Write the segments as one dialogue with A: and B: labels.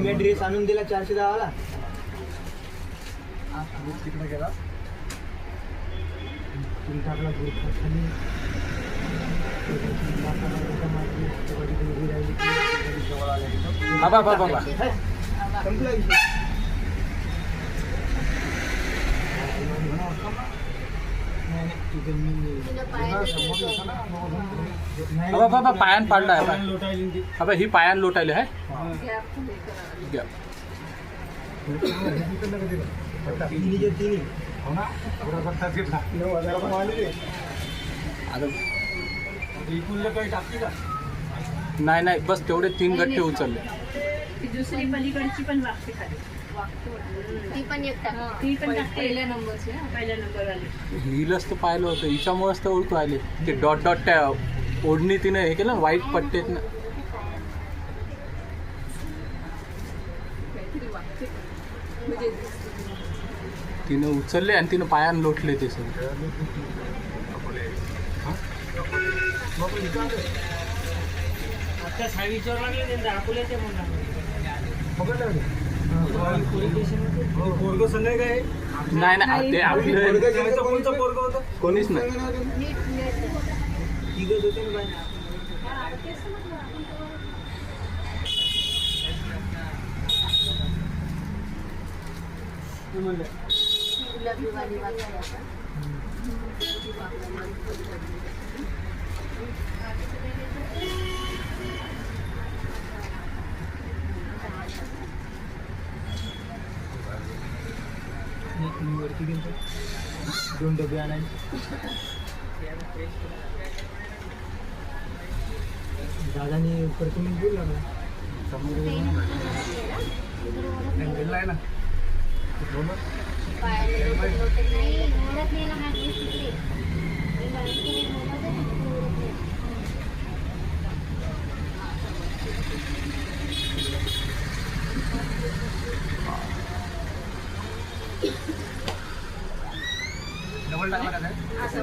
A: मी dress आणून दिला 410 वाला
B: तिकडे गेला बाबा बाबा बाबा
A: संपला विषय.
B: बाबा बाबा पायान पाडलाय बाबा ही पायान लोटायले आहे घ्या.
A: तिन्ही
B: आता नाही नाही बस तेवढे 3 गठ्ठे उचलले.
C: ती दुसरी पलीकडची पण वागते खाली.
D: ती पण एक टाक.
C: ती पण टाकते पहिल्या नंबरची. पहिल्या नंबरवाली
B: हिलच तर पाहिलं होतं हिच्यामुळेच तर ओळखू आले ते डॉट डॉट त्या ओढणी तिनं हे केलं ना व्हाईट पट्टेत ना. तिनं उचलले आणि तिनं पायान लोटले ते सगळे.
A: आता साडीच्यावर लागले त्यांचा अकोल्याच्या पोरग संघ काय
B: नाही नाही ते आपलं
A: कोणचं पोरग होतं
B: कोणीच नाही.
D: नीट नीट.
A: तिघच होते ना बाई.
D: गुलाबी वाली वाली
A: वरती गेलो 2 डबे आणायचे. दादानी प्रथम बोलला ना
B: आहे ना
D: पायाला लोटत नाही. ओढत नाही ना हात तिकडे. मी बाळकी ओढत आहे ना, ओढत नाही.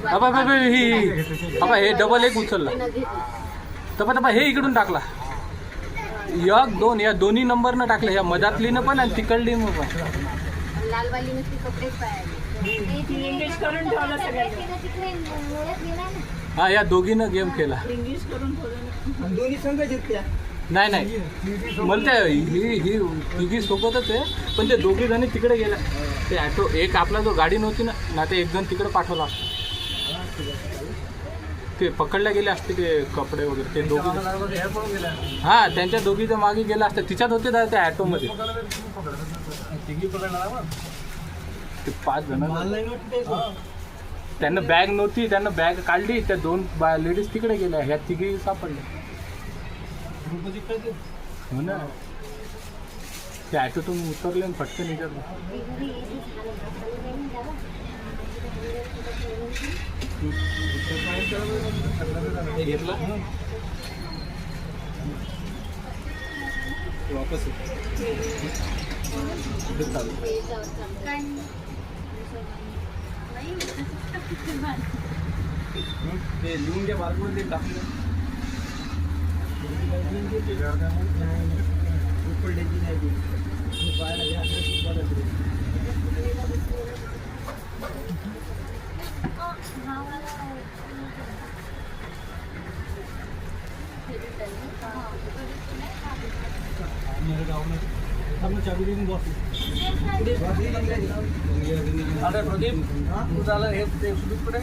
B: बाबा बाबा ही बाबा हे डबल एक उचलला तबा तबा हे इकडून टाकला. 1 2 या दोन्ही नंबरनं टाकलं ह्या मधातलीनं पण आणि तिकडलीनं पण.
D: लालवाली नुसती कपडेच पायाले.
C: इंग्लिश करून ठेवलं सगळ्यांनी.
D: तिकडे ओढत गेला ना.
B: हा या दोघीनं गेम केला.
C: इंग्लिश करून ठेवलं.
A: आणि दोन्ही संघ जिंकल्या.
B: नाही नाही मला त्या ही तिघी सोबतच आहे पण ते दोघी जणी तिकडे गेल्या. ते ॲटो एक आपला जो गाडी नव्हती ना ते एक जण तिकडे पाठवला असतो. ते पकडल्या गेले असते ते कपडे वगैरे ते दोघी. हा त्यांच्या दोघीच्या मागे गेल्या असत्या तिच्यात होते त्या ॲटोमध्ये ते 5 जण. त्यांना बॅग नव्हती त्यांना बॅग काढली त्या 2 लेडीज तिकडे गेल्या ह्या तिघी सापडल्या. हो ना ते ॲटोतून उतरले आणि फटकन निघाले. घेतला वापस ते लिहून घ्या बारकोड टाकलं.
A: उकळण्याची नाही मेरे गाँव में हमने चाबी देऊन बसलो. अरे प्रदीप तू झालं हे सुदीप कडे